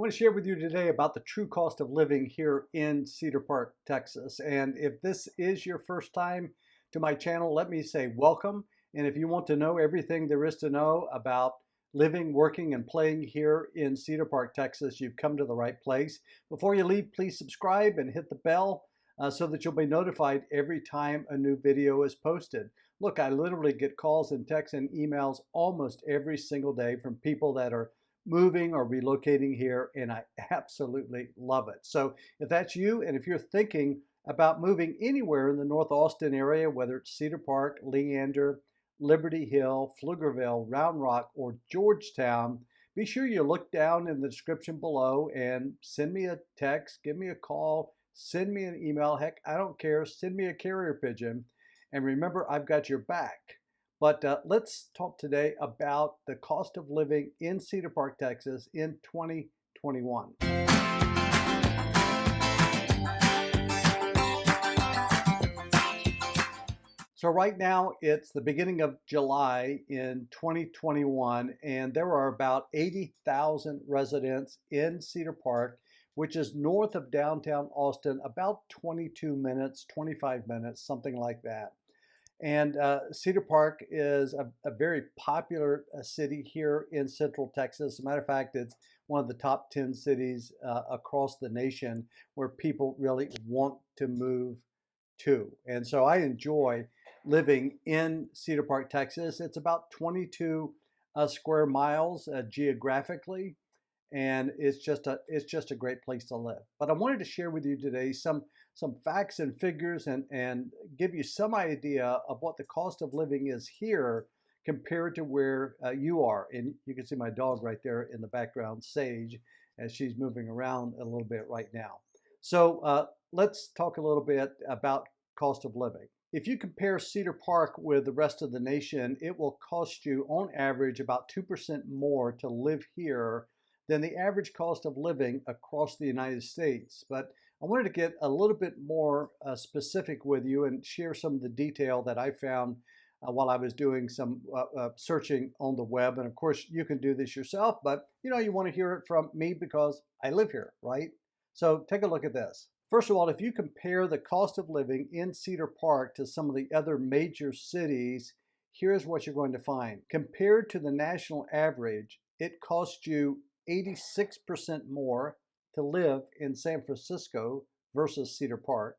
want to share with you today about the true cost of living here in Cedar Park, Texas. And if this is your first time to my channel, let me say welcome. And if you want to know everything there is to know about living, working, and playing here in Cedar Park, Texas, you've come to the right place. Before you leave, please subscribe and hit the bell so that you'll be notified every time a new video is posted. Look, I literally get calls and texts and emails almost every single day from people that are moving or relocating here, and I absolutely love it. So if that's you, and if you're thinking about moving anywhere in the North Austin area, whether it's Cedar Park, Leander, Liberty Hill, Pflugerville, Round Rock, or Georgetown, be sure you look down in the description below and send me a text, give me a call, send me an email. Heck, I don't care. Send me a carrier pigeon. And remember, I've got your back. But let's talk today about the cost of living in Cedar Park, Texas in 2021. So right now it's the beginning of July in 2021, and there are about 80,000 residents in Cedar Park, which is north of downtown Austin, about 22 minutes, 25 minutes, something like that. And Cedar Park is a very popular city here in Central Texas. As a matter of fact, it's one of the top 10 cities across the nation where people really want to move to. And so I enjoy living in Cedar Park, Texas. It's about 22 square miles geographically, and it's just a great place to live. But I wanted to share with you today some facts and figures and give you some idea of what the cost of living is here compared to where you are. And you can see my dog right there in the background, Sage, as she's moving around a little bit right now. So let's talk a little bit about cost of living. If you compare Cedar Park with the rest of the nation, it will cost you on average about 2% more to live here than the average cost of living across the United States. But I wanted to get a little bit more specific with you and share some of the detail that I found while I was doing some searching on the web. And of course, you can do this yourself, but you want to hear it from me because I live here, right? So take a look at this. First of all, if you compare the cost of living in Cedar Park to some of the other major cities, here's what you're going to find. Compared to the national average, it costs you 86% more to live in San Francisco versus Cedar Park,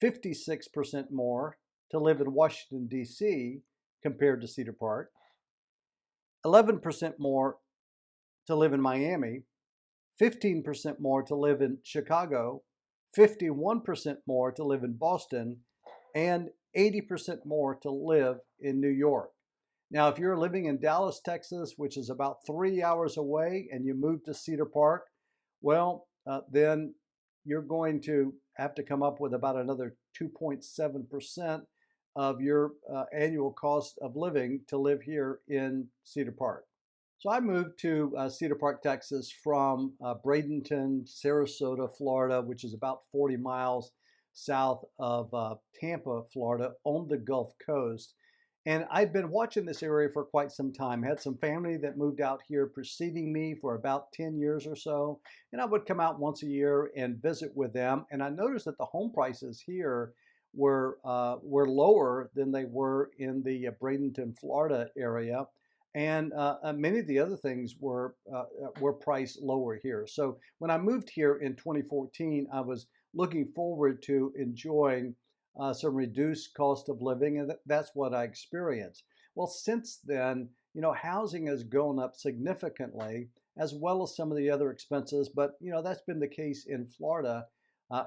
56% more to live in Washington, D.C. compared to Cedar Park, 11% more to live in Miami, 15% more to live in Chicago, 51% more to live in Boston, and 80% more to live in New York. Now, if you're living in Dallas, Texas, which is about 3 hours away, and you move to Cedar Park, well, then you're going to have to come up with about another 2.7% of your annual cost of living to live here in Cedar Park. So I moved to Cedar Park, Texas from Bradenton, Sarasota, Florida, which is about 40 miles south of Tampa, Florida, on the Gulf Coast. And I've been watching this area for quite some time. I had some family that moved out here preceding me for about 10 years or so. And I would come out once a year and visit with them. And I noticed that the home prices here were lower than they were in the Bradenton, Florida area. And many of the other things were priced lower here. So when I moved here in 2014, I was looking forward to enjoying some reduced cost of living, and that's what I experienced. Well, since then, housing has gone up significantly, as well as some of the other expenses, but that's been the case in Florida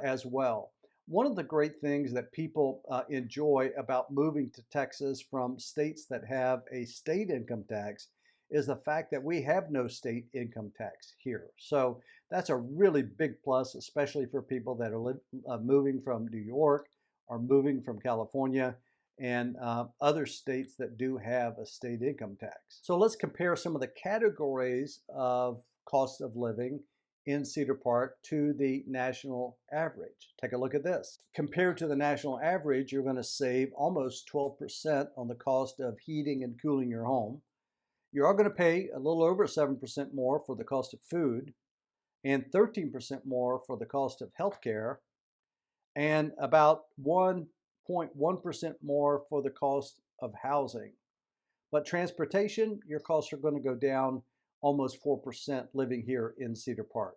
as well. One of the great things that people enjoy about moving to Texas from states that have a state income tax is the fact that we have no state income tax here. So that's a really big plus, especially for people that are moving from New York or moving from California and other states that do have a state income tax. So let's compare some of the categories of cost of living in Cedar Park to the national average. Take a look at this. Compared to the national average, you're going to save almost 12% on the cost of heating and cooling your home. You are going to pay a little over 7% more for the cost of food and 13% more for the cost of healthcare and about 1.1% more for the cost of housing. But transportation, your costs are going to go down almost 4% living here in Cedar Park.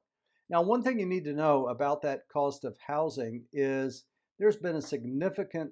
Now, one thing you need to know about that cost of housing is there's been a significant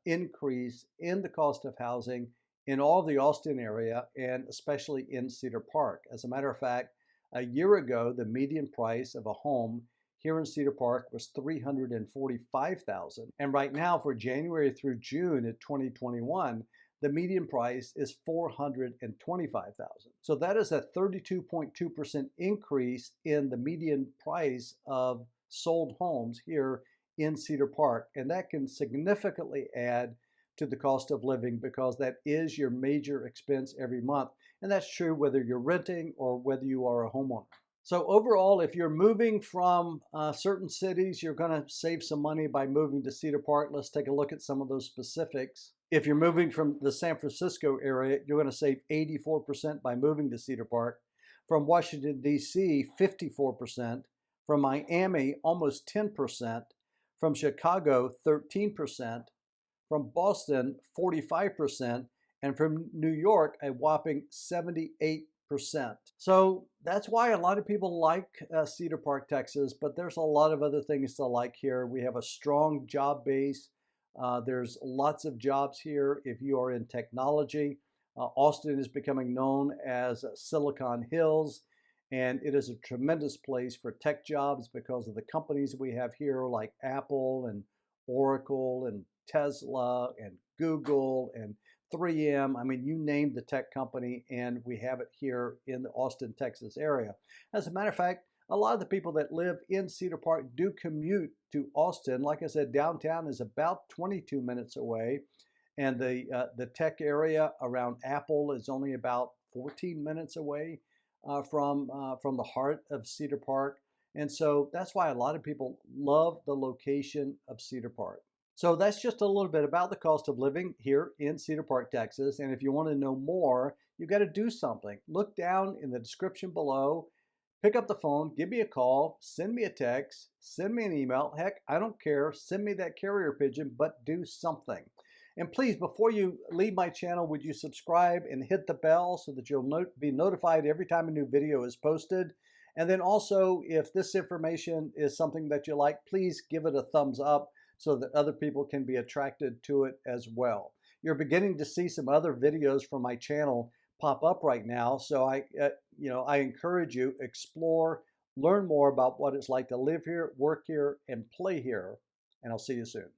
increase in the cost of housing in all the Austin area and especially in Cedar Park. As a matter of fact, a year ago, the median price of a home here in Cedar Park was $345,000. And right now for January through June of 2021, the median price is $425,000. So that is a 32.2% increase in the median price of sold homes here in Cedar Park. And that can significantly add to the cost of living because that is your major expense every month. And that's true whether you're renting or whether you are a homeowner. So overall, if you're moving from certain cities, you're going to save some money by moving to Cedar Park. Let's take a look at some of those specifics. If you're moving from the San Francisco area, you're going to save 84% by moving to Cedar Park. From Washington, D.C., 54%. From Miami, almost 10%. From Chicago, 13%. From Boston, 45%. And from New York, a whopping 78%. So that's why a lot of people like Cedar Park, Texas, but there's a lot of other things to like here. We have a strong job base. There's lots of jobs here if you are in technology. Austin is becoming known as Silicon Hills, and it is a tremendous place for tech jobs because of the companies we have here like Apple and Oracle and Tesla and Google and 3M. I mean, you name the tech company, and we have it here in the Austin, Texas area. As a matter of fact, a lot of the people that live in Cedar Park do commute to Austin. Like I said, downtown is about 22 minutes away, and the tech area around Apple is only about 14 minutes away from the heart of Cedar Park. And so that's why a lot of people love the location of Cedar Park. So that's just a little bit about the cost of living here in Cedar Park, Texas. And if you want to know more, you've got to do something. Look down in the description below, pick up the phone, give me a call, send me a text, send me an email. Heck, I don't care. Send me that carrier pigeon, but do something. And please, before you leave my channel, would you subscribe and hit the bell so that you'll be notified every time a new video is posted? And then also, if this information is something that you like, please give it a thumbs up so that other people can be attracted to it as well. You're beginning to see some other videos from my channel pop up right now, so I encourage you, explore, learn more about what it's like to live here, work here, and play here, and I'll see you soon.